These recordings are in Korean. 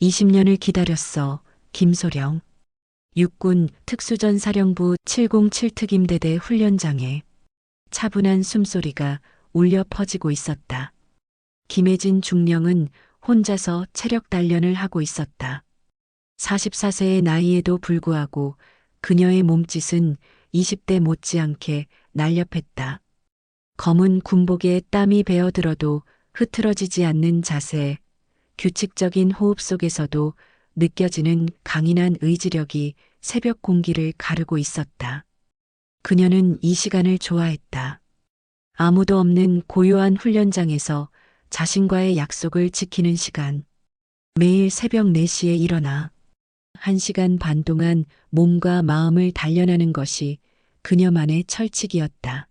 20년을 기다렸어. 김소령. 육군 특수전사령부 707특임대대 훈련장에 차분한 숨소리가 울려 퍼지고 있었다. 김혜진 중령은 혼자서 체력 단련을 하고 있었다. 44세의 나이에도 불구하고 그녀의 몸짓은 20대 못지않게 날렵했다. 검은 군복에 땀이 배어들어도 흐트러지지 않는 자세, 규칙적인 호흡 속에서도 느껴지는 강인한 의지력이 새벽 공기를 가르고 있었다. 그녀는 이 시간을 좋아했다. 아무도 없는 고요한 훈련장에서 자신과의 약속을 지키는 시간. 매일 새벽 4시에 일어나 1시간 반 동안 몸과 마음을 단련하는 것이 그녀만의 철칙이었다.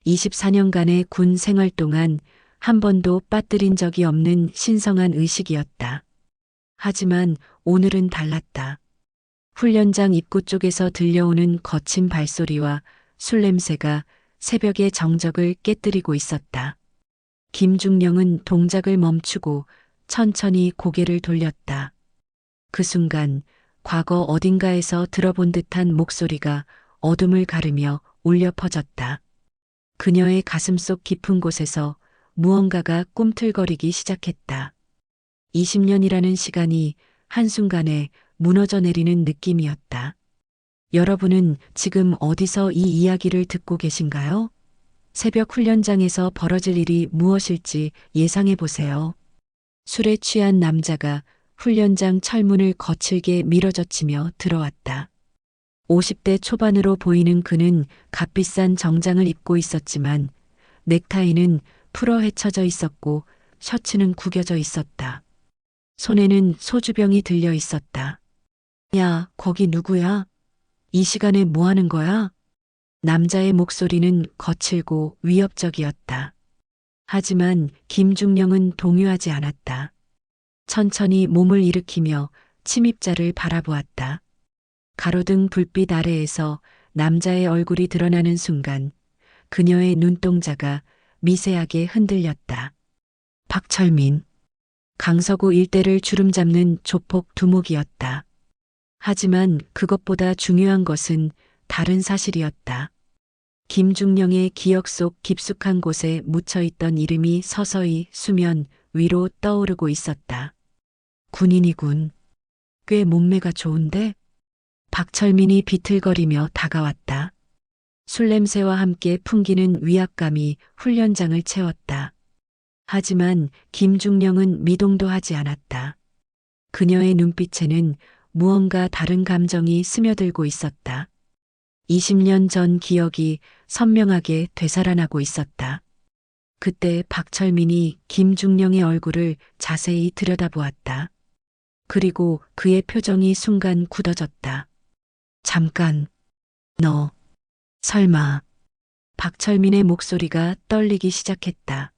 24년간의 군 생활 동안 한 번도 빠뜨린 적이 없는 신성한 의식이었다. 하지만 오늘은 달랐다. 훈련장 입구 쪽에서 들려오는 거친 발소리와 술 냄새가 새벽의 정적을 깨뜨리고 있었다. 김중령은 동작을 멈추고 천천히 고개를 돌렸다. 그 순간 과거 어딘가에서 들어본 듯한 목소리가 어둠을 가르며 울려 퍼졌다. 그녀의 가슴속 깊은 곳에서 무언가가 꿈틀거리기 시작했다. 20년이라는 시간이 한순간에 무너져 내리는 느낌이었다. 여러분은 지금 어디서 이 이야기를 듣고 계신가요? 새벽 훈련장에서 벌어질 일이 무엇일지 예상해 보세요. 술에 취한 남자가 훈련장 철문을 거칠게 밀어젖히며 들어왔다. 50대 초반으로 보이는 그는 값비싼 정장을 입고 있었지만 넥타이는 풀어 헤쳐져 있었고 셔츠는 구겨져 있었다. 손에는 소주병이 들려 있었다. 야, 거기 누구야? 이 시간에 뭐 하는 거야? 남자의 목소리는 거칠고 위협적이었다. 하지만 김중령은 동요하지 않았다. 천천히 몸을 일으키며 침입자를 바라보았다. 가로등 불빛 아래에서 남자의 얼굴이 드러나는 순간 그녀의 눈동자가 미세하게 흔들렸다. 박철민. 강서구 일대를 주름잡는 조폭 두목이었다. 하지만 그것보다 중요한 것은 다른 사실이었다. 김중령의 기억 속 깊숙한 곳에 묻혀있던 이름이 서서히 수면 위로 떠오르고 있었다. 군인이군. 꽤 몸매가 좋은데? 박철민이 비틀거리며 다가왔다. 술 냄새와 함께 풍기는 위압감이 훈련장을 채웠다. 하지만 김중령은 미동도 하지 않았다. 그녀의 눈빛에는 무언가 다른 감정이 스며들고 있었다. 20년 전 기억이 선명하게 되살아나고 있었다. 그때 박철민이 김중령의 얼굴을 자세히 들여다보았다. 그리고 그의 표정이 순간 굳어졌다. 잠깐, 너, 설마. 박철민의 목소리가 떨리기 시작했다.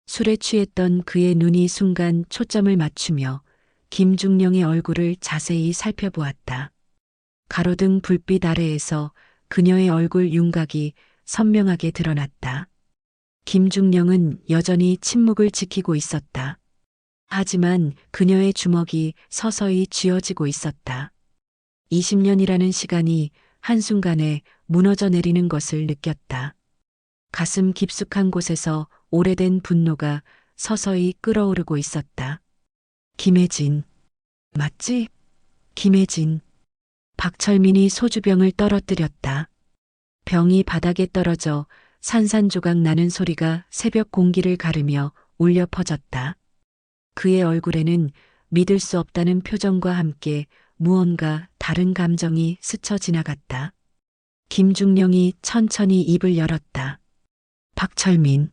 술에 취했던 그의 눈이 순간 초점을 맞추며 김중령의 얼굴을 자세히 살펴보았다. 가로등 불빛 아래에서 그녀의 얼굴 윤곽이 선명하게 드러났다. 김중령은 여전히 침묵을 지키고 있었다. 하지만 그녀의 주먹이 서서히 쥐어지고 있었다. 20년이라는 시간이 한순간에 무너져 내리는 것을 느꼈다. 가슴 깊숙한 곳에서 오래된 분노가 서서히 끓어오르고 있었다. 김혜진. 맞지? 김혜진. 박철민이 소주병을 떨어뜨렸다. 병이 바닥에 떨어져 산산조각 나는 소리가 새벽 공기를 가르며 울려 퍼졌다. 그의 얼굴에는 믿을 수 없다는 표정과 함께 무언가 다른 감정이 스쳐 지나갔다. 김중령이 천천히 입을 열었다. 박철민.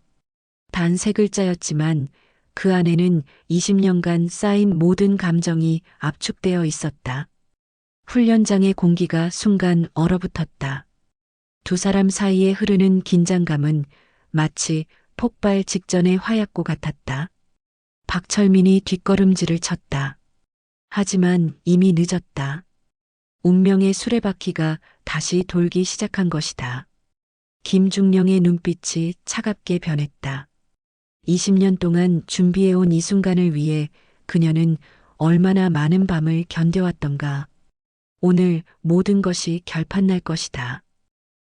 단 3글자였지만 그 안에는 20년간 쌓인 모든 감정이 압축되어 있었다. 훈련장의 공기가 순간 얼어붙었다. 두 사람 사이에 흐르는 긴장감은 마치 폭발 직전의 화약고 같았다. 박철민이 뒷걸음질을 쳤다. 하지만 이미 늦었다. 운명의 수레바퀴가 다시 돌기 시작한 것이다. 김중령의 눈빛이 차갑게 변했다. 20년 동안 준비해온 이 순간을 위해 그녀는 얼마나 많은 밤을 견뎌왔던가. 오늘 모든 것이 결판날 것이다.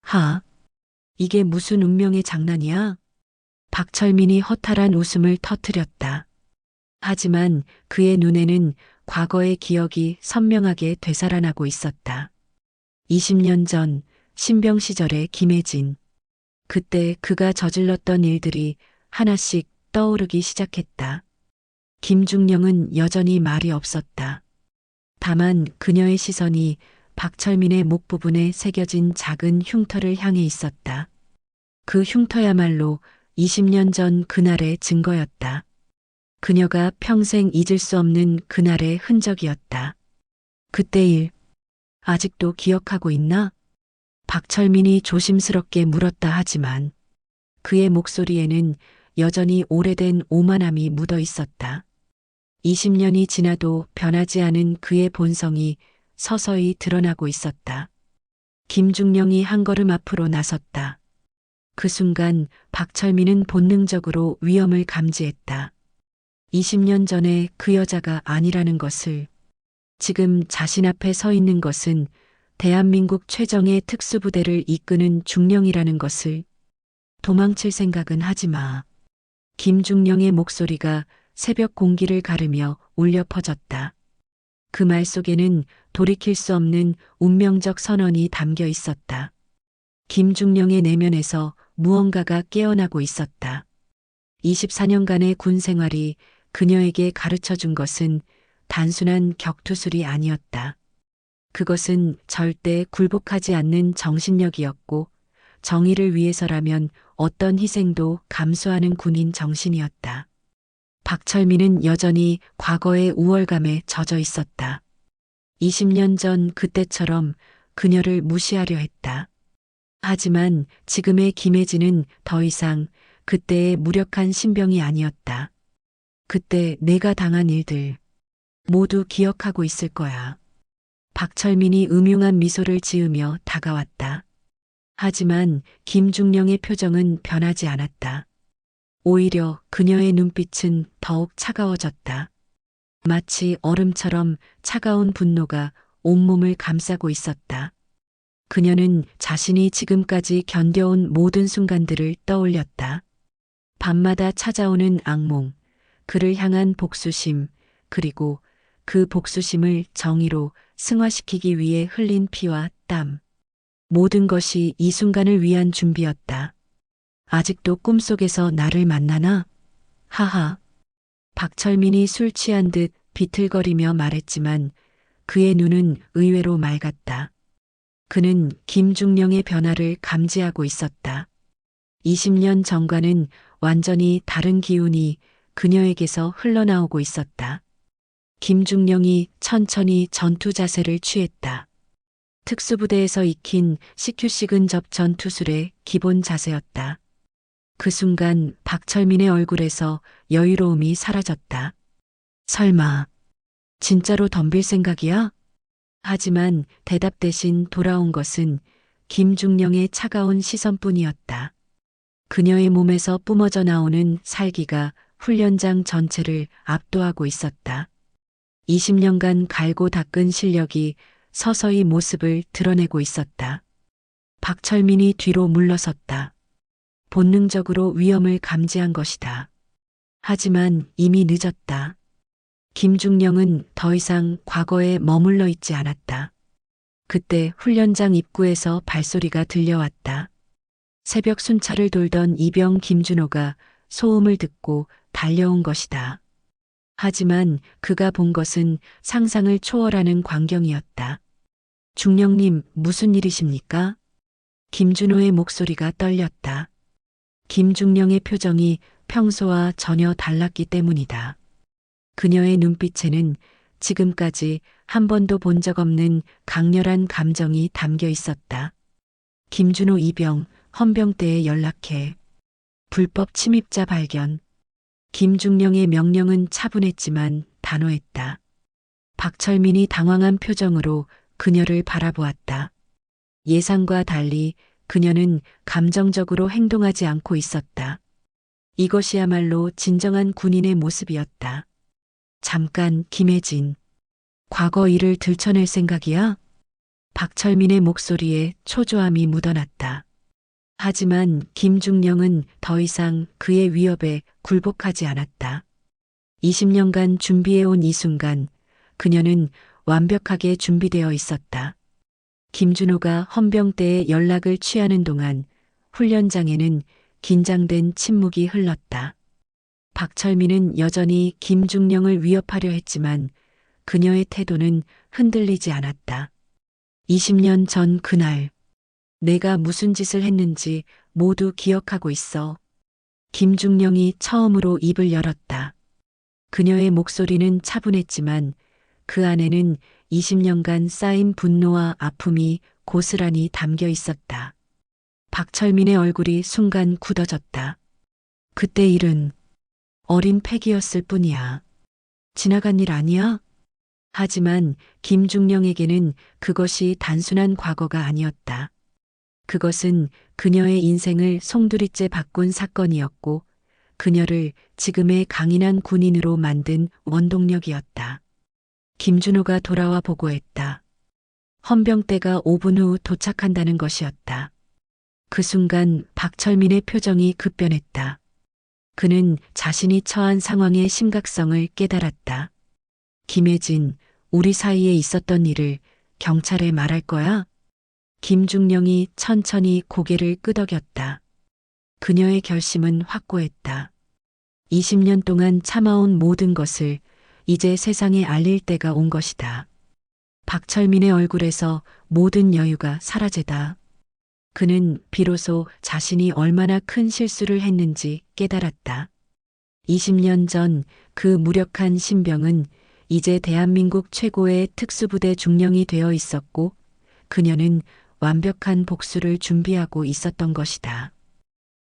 하, 이게 무슨 운명의 장난이야? 박철민이 허탈한 웃음을 터뜨렸다. 하지만 그의 눈에는 과거의 기억이 선명하게 되살아나고 있었다. 20년 전 신병 시절의 김혜진. 그때 그가 저질렀던 일들이 하나씩 떠오르기 시작했다. 김중령은 여전히 말이 없었다. 다만 그녀의 시선이 박철민의 목 부분에 새겨진 작은 흉터를 향해 있었다. 그 흉터야말로 20년 전 그날의 증거였다. 그녀가 평생 잊을 수 없는 그날의 흔적이었다. 그때 일, 아직도 기억하고 있나? 박철민이 조심스럽게 물었다 하지만 그의 목소리에는 여전히 오래된 오만함이 묻어 있었다. 20년이 지나도 변하지 않은 그의 본성이 서서히 드러나고 있었다. 김중령이 한 걸음 앞으로 나섰다. 그 순간 박철민은 본능적으로 위험을 감지했다. 20년 전에 그 여자가 아니라는 것을, 지금 자신 앞에 서 있는 것은 대한민국 최정예 특수부대를 이끄는 중령이라는 것을. 도망칠 생각은 하지 마. 김중령의 목소리가 새벽 공기를 가르며 울려 퍼졌다. 그 말 속에는 돌이킬 수 없는 운명적 선언이 담겨 있었다. 김중령의 내면에서 무언가가 깨어나고 있었다. 24년간의 군 생활이 그녀에게 가르쳐 준 것은 단순한 격투술이 아니었다. 그것은 절대 굴복하지 않는 정신력이었고, 정의를 위해서라면 어떤 희생도 감수하는 군인 정신이었다. 박철민은 여전히 과거의 우월감에 젖어 있었다. 20년 전 그때처럼 그녀를 무시하려 했다. 하지만 지금의 김혜진은 더 이상 그때의 무력한 신병이 아니었다. 그때 내가 당한 일들 모두 기억하고 있을 거야. 박철민이 음흉한 미소를 지으며 다가왔다. 하지만 김중령의 표정은 변하지 않았다. 오히려 그녀의 눈빛은 더욱 차가워졌다. 마치 얼음처럼 차가운 분노가 온몸을 감싸고 있었다. 그녀는 자신이 지금까지 견뎌온 모든 순간들을 떠올렸다. 밤마다 찾아오는 악몽, 그를 향한 복수심, 그리고 그 복수심을 정의로 승화시키기 위해 흘린 피와 땀. 모든 것이 이 순간을 위한 준비였다. 아직도 꿈속에서 나를 만나나? 하하. 박철민이 술 취한 듯 비틀거리며 말했지만 그의 눈은 의외로 맑았다. 그는 김중령의 변화를 감지하고 있었다. 20년 전과는 완전히 다른 기운이 그녀에게서 흘러나오고 있었다. 김중령이 천천히 전투 자세를 취했다. 특수부대에서 익힌 CQ식은 접전 투술의 기본 자세였다. 그 순간 박철민의 얼굴에서 여유로움이 사라졌다. 설마 진짜로 덤빌 생각이야? 하지만 대답 대신 돌아온 것은 김중령의 차가운 시선뿐이었다. 그녀의 몸에서 뿜어져 나오는 살기가 훈련장 전체를 압도하고 있었다. 20년간 갈고 닦은 실력이 서서히 모습을 드러내고 있었다. 박철민이 뒤로 물러섰다. 본능적으로 위험을 감지한 것이다. 하지만 이미 늦었다. 김중령은 더 이상 과거에 머물러 있지 않았다. 그때 훈련장 입구에서 발소리가 들려왔다. 새벽 순찰을 돌던 이병 김준호가 소음을 듣고 달려온 것이다. 하지만 그가 본 것은 상상을 초월하는 광경이었다. 중령님, 무슨 일이십니까? 김준호의 목소리가 떨렸다. 김중령의 표정이 평소와 전혀 달랐기 때문이다. 그녀의 눈빛에는 지금까지 한 번도 본 적 없는 강렬한 감정이 담겨 있었다. 김준호 이병, 헌병대에 연락해. 불법 침입자 발견. 김중령의 명령은 차분했지만 단호했다. 박철민이 당황한 표정으로 그녀를 바라보았다. 예상과 달리 그녀는 감정적으로 행동하지 않고 있었다. 이것이야말로 진정한 군인의 모습이었다. 잠깐, 김혜진. 과거 일을 들춰낼 생각이야? 박철민의 목소리에 초조함이 묻어났다. 하지만 김중령은 더 이상 그의 위협에 굴복하지 않았다. 20년간 준비해온 이 순간 그녀는 완벽하게 준비되어 있었다. 김준호가 헌병대에 연락을 취하는 동안 훈련장에는 긴장된 침묵이 흘렀다. 박철민은 여전히 김중령을 위협하려 했지만 그녀의 태도는 흔들리지 않았다. 20년 전 그날, 내가 무슨 짓을 했는지 모두 기억하고 있어. 김중령이 처음으로 입을 열었다. 그녀의 목소리는 차분했지만 그 안에는 20년간 쌓인 분노와 아픔이 고스란히 담겨 있었다. 박철민의 얼굴이 순간 굳어졌다. 그때 일은 어린 패기였을 뿐이야. 지나간 일 아니야? 하지만 김중령에게는 그것이 단순한 과거가 아니었다. 그것은 그녀의 인생을 송두리째 바꾼 사건이었고 그녀를 지금의 강인한 군인으로 만든 원동력이었다. 김준호가 돌아와 보고했다. 헌병대가 5분 후 도착한다는 것이었다. 그 순간 박철민의 표정이 급변했다. 그는 자신이 처한 상황의 심각성을 깨달았다. 김혜진, 우리 사이에 있었던 일을 경찰에 말할 거야? 김중령이 천천히 고개를 끄덕였다. 그녀의 결심은 확고했다. 20년 동안 참아온 모든 것을 이제 세상에 알릴 때가 온 것이다. 박철민의 얼굴에서 모든 여유가 사라지다. 그는 비로소 자신이 얼마나 큰 실수를 했는지 깨달았다. 20년 전 그 무력한 신병은 이제 대한민국 최고의 특수부대 중령이 되어 있었고 그녀는 완벽한 복수를 준비하고 있었던 것이다.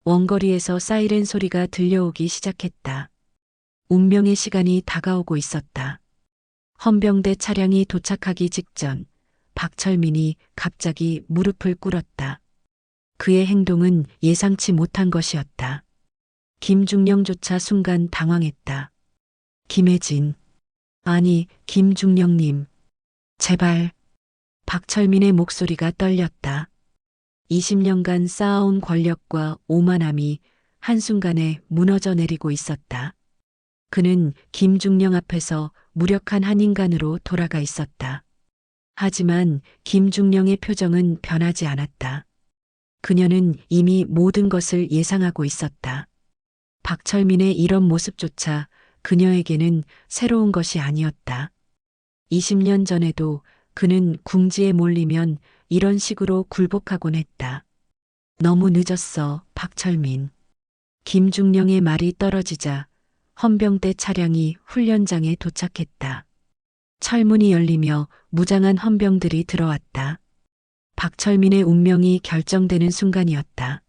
원거리에서 사이렌 소리가 들려오기 시작했다. 운명의 시간이 다가오고 있었다. 헌병대 차량이 도착하기 직전 박철민이 갑자기 무릎을 꿇었다. 그의 행동은 예상치 못한 것이었다. 김중령조차 순간 당황했다. 김혜진. 아니, 김중령님. 제발. 박철민의 목소리가 떨렸다. 20년간 쌓아온 권력과 오만함이 한순간에 무너져 내리고 있었다. 그는 김중령 앞에서 무력한 한 인간으로 돌아가 있었다. 하지만 김중령의 표정은 변하지 않았다. 그녀는 이미 모든 것을 예상하고 있었다. 박철민의 이런 모습조차 그녀에게는 새로운 것이 아니었다. 20년 전에도 그는 궁지에 몰리면 이런 식으로 굴복하곤 했다. 너무 늦었어, 박철민. 김중령의 말이 떨어지자 헌병대 차량이 훈련장에 도착했다. 철문이 열리며 무장한 헌병들이 들어왔다. 박철민의 운명이 결정되는 순간이었다.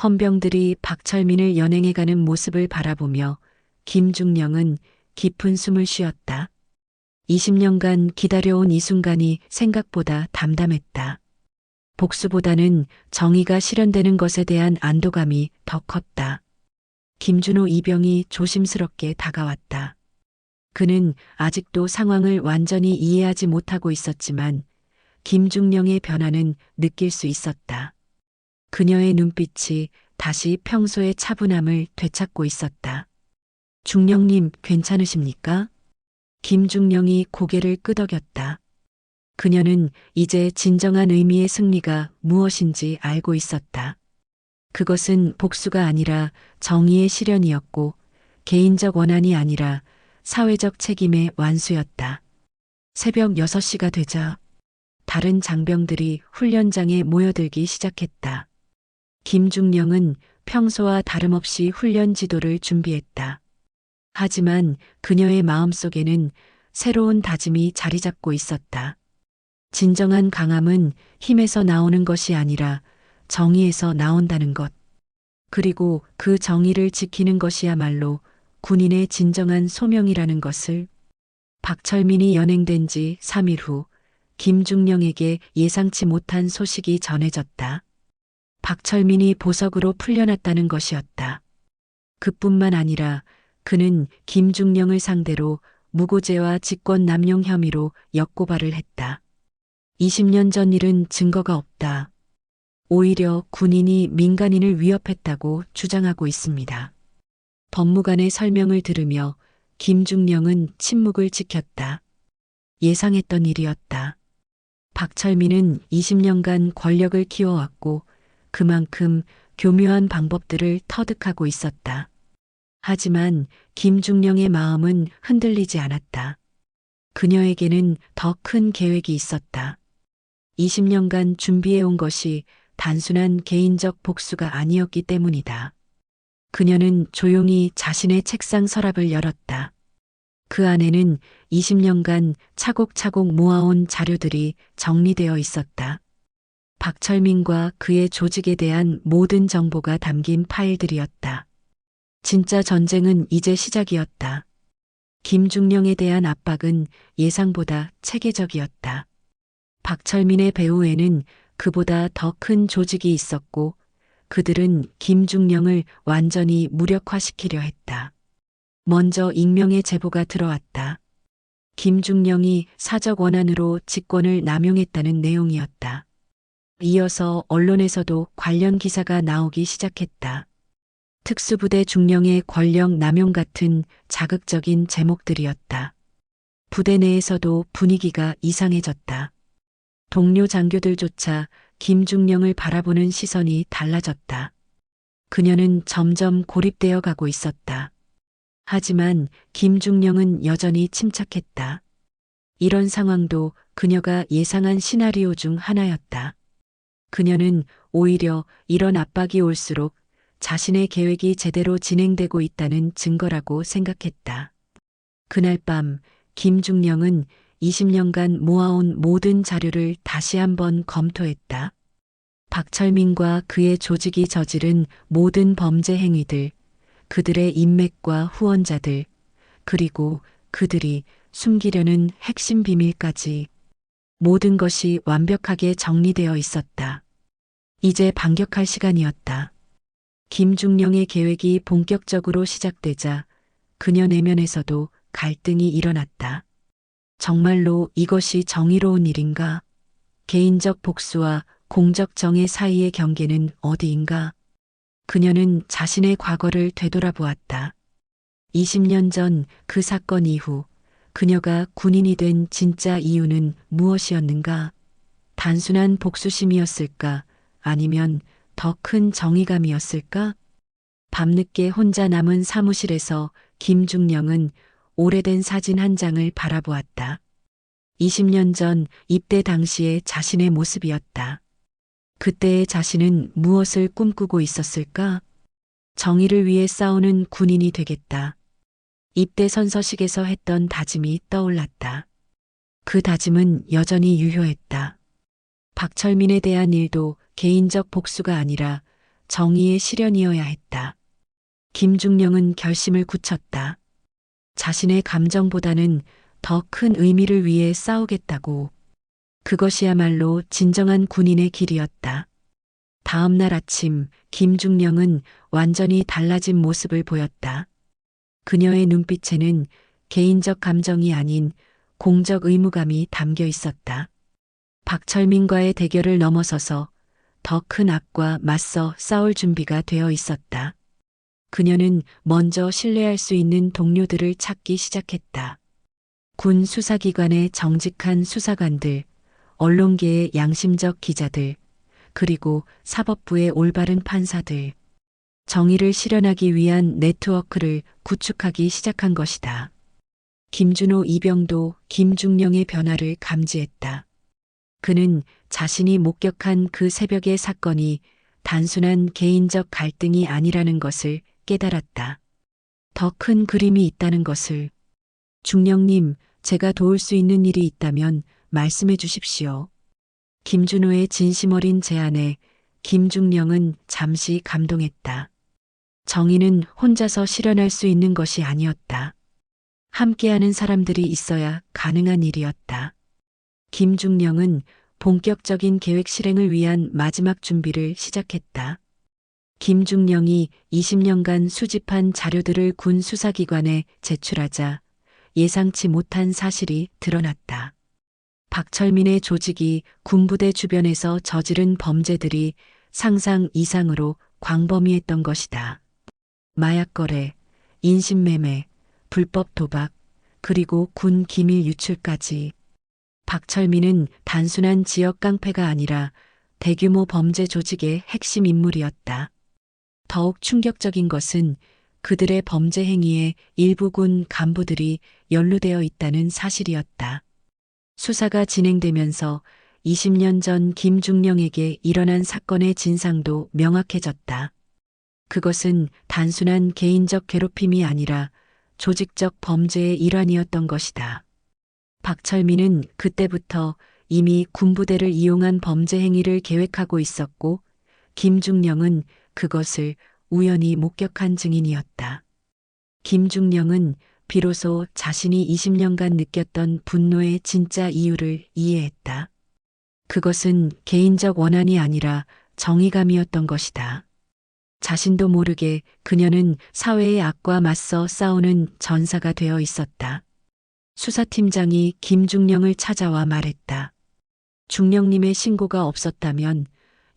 헌병들이 박철민을 연행해가는 모습을 바라보며 김중령은 깊은 숨을 쉬었다. 20년간 기다려온 이 순간이 생각보다 담담했다. 복수보다는 정의가 실현되는 것에 대한 안도감이 더 컸다. 김준호 이병이 조심스럽게 다가왔다. 그는 아직도 상황을 완전히 이해하지 못하고 있었지만 김중령의 변화는 느낄 수 있었다. 그녀의 눈빛이 다시 평소의 차분함을 되찾고 있었다. 중령님, 괜찮으십니까? 김중령이 고개를 끄덕였다. 그녀는 이제 진정한 의미의 승리가 무엇인지 알고 있었다. 그것은 복수가 아니라 정의의 실현이었고 개인적 원한이 아니라 사회적 책임의 완수였다. 새벽 6시가 되자 다른 장병들이 훈련장에 모여들기 시작했다. 김중령은 평소와 다름없이 훈련 지도를 준비했다. 하지만 그녀의 마음속에는 새로운 다짐이 자리 잡고 있었다. 진정한 강함은 힘에서 나오는 것이 아니라 정의에서 나온다는 것. 그리고 그 정의를 지키는 것이야말로 군인의 진정한 소명이라는 것을. 박철민이 연행된 지 3일 후 김중령에게 예상치 못한 소식이 전해졌다. 박철민이 보석으로 풀려났다는 것이었다. 그뿐만 아니라 그는 김중령을 상대로 무고죄와 직권 남용 혐의로 역고발을 했다. 20년 전 일은 증거가 없다. 오히려 군인이 민간인을 위협했다고 주장하고 있습니다. 법무관의 설명을 들으며 김중령은 침묵을 지켰다. 예상했던 일이었다. 박철민은 20년간 권력을 키워왔고 그만큼 교묘한 방법들을 터득하고 있었다. 하지만 김중령의 마음은 흔들리지 않았다. 그녀에게는 더 큰 계획이 있었다. 20년간 준비해온 것이 단순한 개인적 복수가 아니었기 때문이다. 그녀는 조용히 자신의 책상 서랍을 열었다. 그 안에는 20년간 차곡차곡 모아온 자료들이 정리되어 있었다. 박철민과 그의 조직에 대한 모든 정보가 담긴 파일들이었다. 진짜 전쟁은 이제 시작이었다. 김중령에 대한 압박은 예상보다 체계적이었다. 박철민의 배후에는 그보다 더 큰 조직이 있었고 그들은 김중령을 완전히 무력화시키려 했다. 먼저 익명의 제보가 들어왔다. 김중령이 사적 원한으로 직권을 남용했다는 내용이었다. 이어서 언론에서도 관련 기사가 나오기 시작했다. 특수부대 중령의 권력 남용 같은 자극적인 제목들이었다. 부대 내에서도 분위기가 이상해졌다. 동료 장교들조차 김중령을 바라보는 시선이 달라졌다. 그녀는 점점 고립되어 가고 있었다. 하지만 김중령은 여전히 침착했다. 이런 상황도 그녀가 예상한 시나리오 중 하나였다. 그녀는 오히려 이런 압박이 올수록 자신의 계획이 제대로 진행되고 있다는 증거라고 생각했다. 그날 밤 김중령은 20년간 모아온 모든 자료를 다시 한번 검토했다. 박철민과 그의 조직이 저지른 모든 범죄 행위들, 그들의 인맥과 후원자들, 그리고 그들이 숨기려는 핵심 비밀까지 모든 것이 완벽하게 정리되어 있었다. 이제 반격할 시간이었다. 김중령의 계획이 본격적으로 시작되자 그녀 내면에서도 갈등이 일어났다. 정말로 이것이 정의로운 일인가? 개인적 복수와 공적 정의 사이의 경계는 어디인가? 그녀는 자신의 과거를 되돌아보았다. 20년 전 그 사건 이후 그녀가 군인이 된 진짜 이유는 무엇이었는가? 단순한 복수심이었을까? 아니면 더 큰 정의감이었을까? 밤늦게 혼자 남은 사무실에서 김중령은 오래된 사진 한 장을 바라보았다. 20년 전 입대 당시의 자신의 모습이었다. 그때의 자신은 무엇을 꿈꾸고 있었을까? 정의를 위해 싸우는 군인이 되겠다. 입대 선서식에서 했던 다짐이 떠올랐다. 그 다짐은 여전히 유효했다. 박철민에 대한 일도 개인적 복수가 아니라 정의의 실현이어야 했다. 김중령은 결심을 굳혔다. 자신의 감정보다는 더 큰 의미를 위해 싸우겠다고. 그것이야말로 진정한 군인의 길이었다. 다음 날 아침 김중령은 완전히 달라진 모습을 보였다. 그녀의 눈빛에는 개인적 감정이 아닌 공적 의무감이 담겨 있었다. 박철민과의 대결을 넘어서서 더 큰 악과 맞서 싸울 준비가 되어 있었다. 그녀는 먼저 신뢰할 수 있는 동료들을 찾기 시작했다. 군 수사기관의 정직한 수사관들, 언론계의 양심적 기자들, 그리고 사법부의 올바른 판사들. 정의를 실현하기 위한 네트워크를 구축하기 시작한 것이다. 김준호 이병도 김중령의 변화를 감지했다. 그는 자신이 목격한 그 새벽의 사건이 단순한 개인적 갈등이 아니라는 것을 깨달았다. 더 큰 그림이 있다는 것을. 중령님, 제가 도울 수 있는 일이 있다면 말씀해 주십시오. 김준호의 진심 어린 제안에 김중령은 잠시 감동했다. 정의는 혼자서 실현할 수 있는 것이 아니었다. 함께하는 사람들이 있어야 가능한 일이었다. 김중령은 본격적인 계획 실행을 위한 마지막 준비를 시작했다. 김중령이 20년간 수집한 자료들을 군 수사기관에 제출하자 예상치 못한 사실이 드러났다. 박철민의 조직이 군부대 주변에서 저지른 범죄들이 상상 이상으로 광범위했던 것이다. 마약 거래, 인신매매, 불법 도박, 그리고 군 기밀 유출까지. 박철민은 단순한 지역 깡패가 아니라 대규모 범죄 조직의 핵심 인물이었다. 더욱 충격적인 것은 그들의 범죄 행위에 일부 군 간부들이 연루되어 있다는 사실이었다. 수사가 진행되면서 20년 전 김중령에게 일어난 사건의 진상도 명확해졌다. 그것은 단순한 개인적 괴롭힘이 아니라 조직적 범죄의 일환이었던 것이다. 박철민은 그때부터 이미 군부대를 이용한 범죄 행위를 계획하고 있었고, 김중령은 그것을 우연히 목격한 증인이었다. 김중령은 비로소 자신이 20년간 느꼈던 분노의 진짜 이유를 이해했다. 그것은 개인적 원한이 아니라 정의감이었던 것이다. 자신도 모르게 그녀는 사회의 악과 맞서 싸우는 전사가 되어 있었다. 수사팀장이 김중령을 찾아와 말했다. 중령님의 신고가 없었다면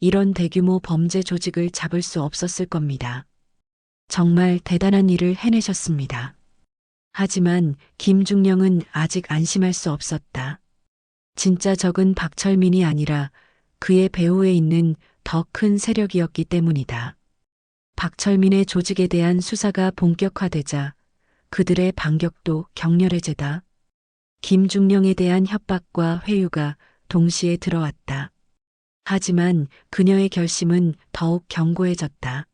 이런 대규모 범죄 조직을 잡을 수 없었을 겁니다. 정말 대단한 일을 해내셨습니다. 하지만 김중령은 아직 안심할 수 없었다. 진짜 적은 박철민이 아니라 그의 배후에 있는 더 큰 세력이었기 때문이다. 박철민의 조직에 대한 수사가 본격화되자 그들의 반격도 격렬해지다. 김중령에 대한 협박과 회유가 동시에 들어왔다. 하지만 그녀의 결심은 더욱 견고해졌다.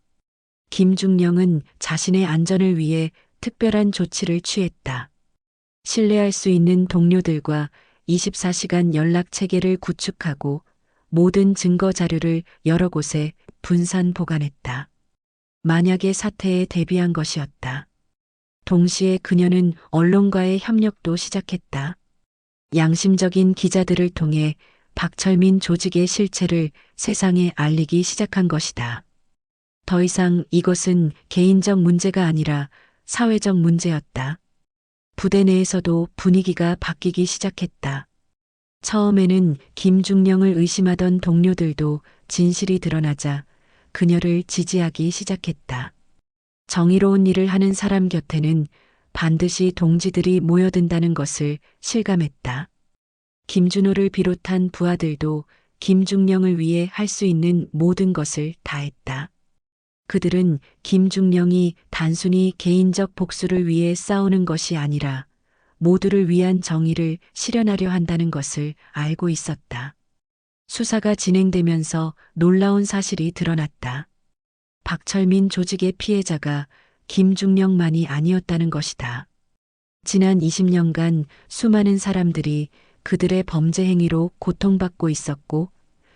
김중령은 자신의 안전을 위해 특별한 조치를 취했다. 신뢰할 수 있는 동료들과 24시간 연락 체계를 구축하고 모든 증거 자료를 여러 곳에 분산 보관했다. 만약의 사태에 대비한 것이었다. 동시에 그녀는 언론과의 협력도 시작했다. 양심적인 기자들을 통해 박철민 조직의 실체를 세상에 알리기 시작한 것이다. 더 이상 이것은 개인적 문제가 아니라 사회적 문제였다. 부대 내에서도 분위기가 바뀌기 시작했다. 처음에는 김중령을 의심하던 동료들도 진실이 드러나자 그녀를 지지하기 시작했다. 정의로운 일을 하는 사람 곁에는 반드시 동지들이 모여든다는 것을 실감했다. 김준호를 비롯한 부하들도 김중령을 위해 할 수 있는 모든 것을 다했다. 그들은 김중령이 단순히 개인적 복수를 위해 싸우는 것이 아니라 모두를 위한 정의를 실현하려 한다는 것을 알고 있었다. 수사가 진행되면서 놀라운 사실이 드러났다. 박철민 조직의 피해자가 김중령만이 아니었다는 것이다. 지난 20년간 수많은 사람들이 그들의 범죄 행위로 고통받고 있었고,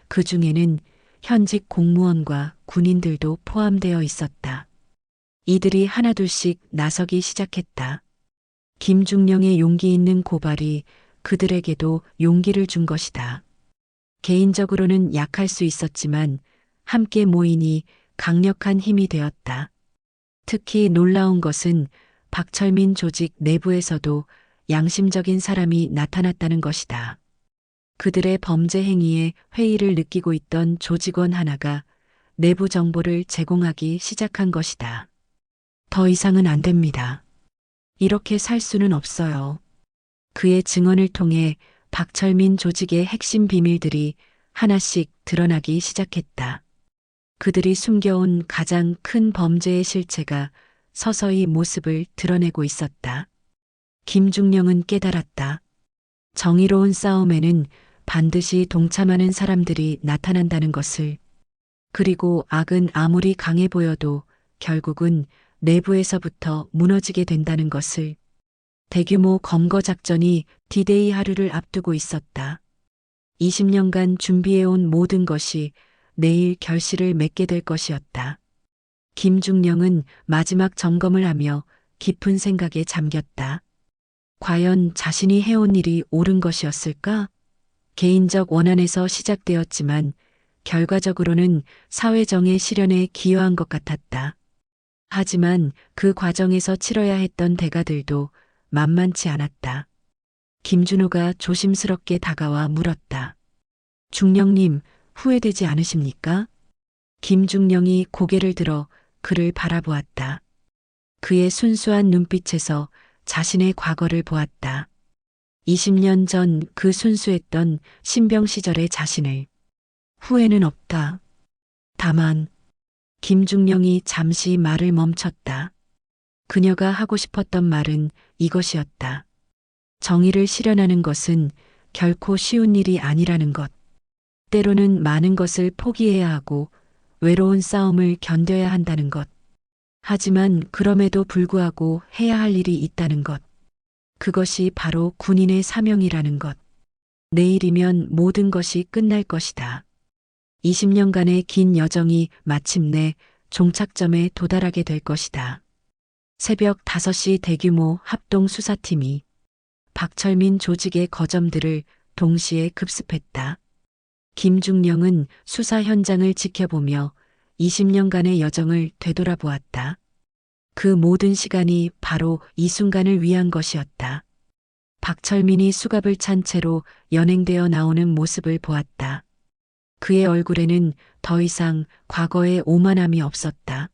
그 중에는 현직 공무원과 군인들도 포함되어 있었다. 이들이 하나둘씩 나서기 시작했다. 김중령의 용기 있는 고발이 그들에게도 용기를 준 것이다. 개인적으로는 약할 수 있었지만 함께 모이니 강력한 힘이 되었다. 특히 놀라운 것은 박철민 조직 내부에서도 양심적인 사람이 나타났다는 것이다. 그들의 범죄 행위에 회의를 느끼고 있던 조직원 하나가 내부 정보를 제공하기 시작한 것이다. 더 이상은 안 됩니다. 이렇게 살 수는 없어요. 그의 증언을 통해 박철민 조직의 핵심 비밀들이 하나씩 드러나기 시작했다. 그들이 숨겨온 가장 큰 범죄의 실체가 서서히 모습을 드러내고 있었다. 김중령은 깨달았다. 정의로운 싸움에는 반드시 동참하는 사람들이 나타난다는 것을. 그리고 악은 아무리 강해 보여도 결국은 내부에서부터 무너지게 된다는 것을. 대규모 검거 작전이 디데이 하루를 앞두고 있었다. 20년간 준비해온 모든 것이 내일 결실을 맺게 될 것이었다. 김중령은 마지막 점검을 하며 깊은 생각에 잠겼다. 과연 자신이 해온 일이 옳은 것이었을까? 개인적 원한에서 시작되었지만 결과적으로는 사회정의 실현에 기여한 것 같았다. 하지만 그 과정에서 치러야 했던 대가들도 만만치 않았다. 김준호가 조심스럽게 다가와 물었다. 중령님, 후회되지 않으십니까? 김중령이 고개를 들어 그를 바라보았다. 그의 순수한 눈빛에서 자신의 과거를 보았다. 20년 전 그 순수했던 신병 시절의 자신을. 후회는 없다. 다만, 김중령이 잠시 말을 멈췄다. 그녀가 하고 싶었던 말은 이것이었다. 정의를 실현하는 것은 결코 쉬운 일이 아니라는 것. 때로는 많은 것을 포기해야 하고 외로운 싸움을 견뎌야 한다는 것. 하지만 그럼에도 불구하고 해야 할 일이 있다는 것. 그것이 바로 군인의 사명이라는 것. 내일이면 모든 것이 끝날 것이다. 20년간의 긴 여정이 마침내 종착점에 도달하게 될 것이다. 새벽 5시 대규모 합동 수사팀이 박철민 조직의 거점들을 동시에 급습했다. 김중령은 수사 현장을 지켜보며 20년간의 여정을 되돌아보았다. 그 모든 시간이 바로 이 순간을 위한 것이었다. 박철민이 수갑을 찬 채로 연행되어 나오는 모습을 보았다. 그의 얼굴에는 더 이상 과거의 오만함이 없었다.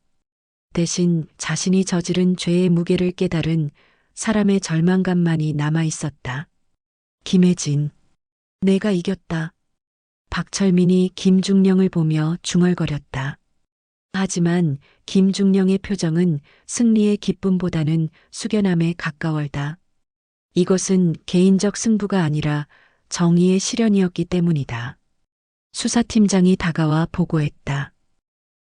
대신 자신이 저지른 죄의 무게를 깨달은 사람의 절망감만이 남아 있었다. 김혜진, 내가 이겼다. 박철민이 김중령을 보며 중얼거렸다. 하지만 김중령의 표정은 승리의 기쁨보다는 숙연함에 가까웠다. 이것은 개인적 승부가 아니라 정의의 실현이었기 때문이다. 수사팀장이 다가와 보고했다.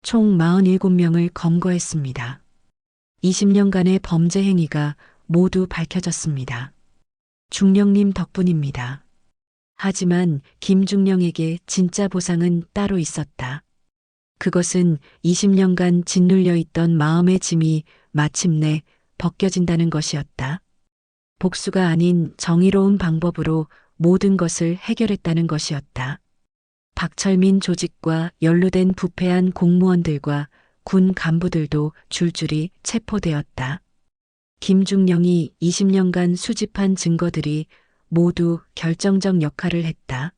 총 47명을 검거했습니다. 20년간의 범죄 행위가 모두 밝혀졌습니다. 중령님 덕분입니다. 하지만 김중령에게 진짜 보상은 따로 있었다. 그것은 20년간 짓눌려 있던 마음의 짐이 마침내 벗겨진다는 것이었다. 복수가 아닌 정의로운 방법으로 모든 것을 해결했다는 것이었다. 박철민 조직과 연루된 부패한 공무원들과 군 간부들도 줄줄이 체포되었다. 김중령이 20년간 수집한 증거들이 모두 결정적 역할을 했다.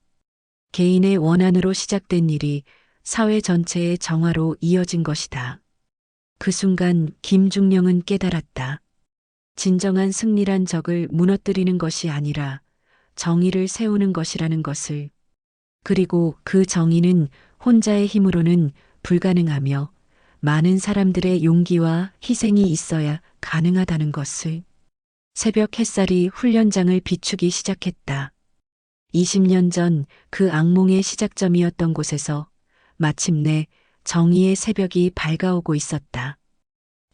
개인의 원한으로 시작된 일이 사회 전체의 정화로 이어진 것이다. 그 순간 김중령은 깨달았다. 진정한 승리란 적을 무너뜨리는 것이 아니라 정의를 세우는 것이라는 것을. 그리고 그 정의는 혼자의 힘으로는 불가능하며 많은 사람들의 용기와 희생이 있어야 가능하다는 것을. 새벽 햇살이 훈련장을 비추기 시작했다. 20년 전 그 악몽의 시작점이었던 곳에서 마침내 정의의 새벽이 밝아오고 있었다.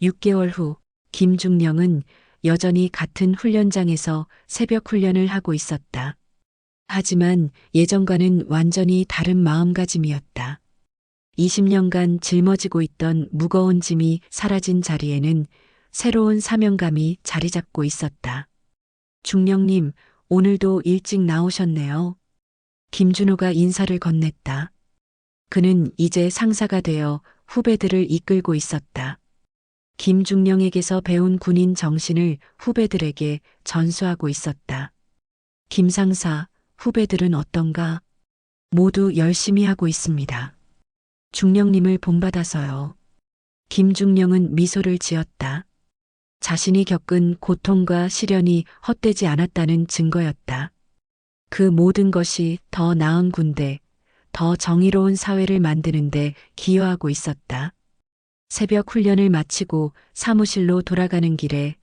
6개월 후 김중령은 여전히 같은 훈련장에서 새벽 훈련을 하고 있었다. 하지만 예전과는 완전히 다른 마음가짐이었다. 20년간 짊어지고 있던 무거운 짐이 사라진 자리에는 새로운 사명감이 자리 잡고 있었다. 중령님, 오늘도 일찍 나오셨네요. 김준호가 인사를 건넸다. 그는 이제 상사가 되어 후배들을 이끌고 있었다. 김중령에게서 배운 군인 정신을 후배들에게 전수하고 있었다. 김상사, 후배들은 어떤가? 모두 열심히 하고 있습니다. 중령님을 본받아서요. 김중령은 미소를 지었다. 자신이 겪은 고통과 시련이 헛되지 않았다는 증거였다. 그 모든 것이 더 나은 군대, 더 정의로운 사회를 만드는데 기여하고 있었다. 새벽 훈련을 마치고 사무실로 돌아가는 길에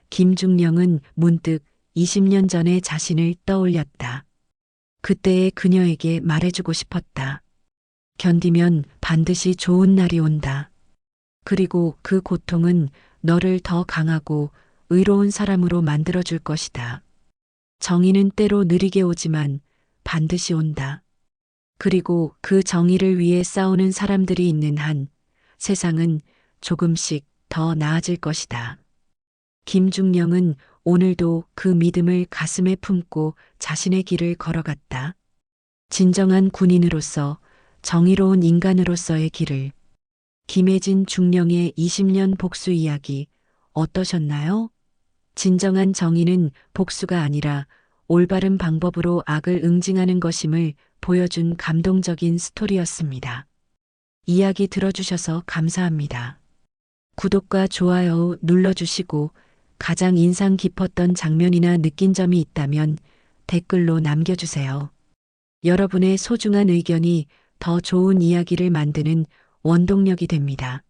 김중령은 문득 20년 전의 자신을 떠올렸다. 그때의 그녀에게 말해주고 싶었다. 견디면 반드시 좋은 날이 온다. 그리고 그 고통은 너를 더 강하고 의로운 사람으로 만들어줄 것이다. 정의는 때로 느리게 오지만 반드시 온다. 그리고 그 정의를 위해 싸우는 사람들이 있는 한 세상은 조금씩 더 나아질 것이다. 김중령은 오늘도 그 믿음을 가슴에 품고 자신의 길을 걸어갔다. 진정한 군인으로서 정의로운 인간으로서의 길을. 김혜진 중령의 20년 복수 이야기 어떠셨나요? 진정한 정의는 복수가 아니라 올바른 방법으로 악을 응징하는 것임을 보여준 감동적인 스토리였습니다. 이야기 들어주셔서 감사합니다. 구독과 좋아요 눌러주시고 가장 인상 깊었던 장면이나 느낀 점이 있다면 댓글로 남겨주세요. 여러분의 소중한 의견이 더 좋은 이야기를 만드는 원동력이 됩니다.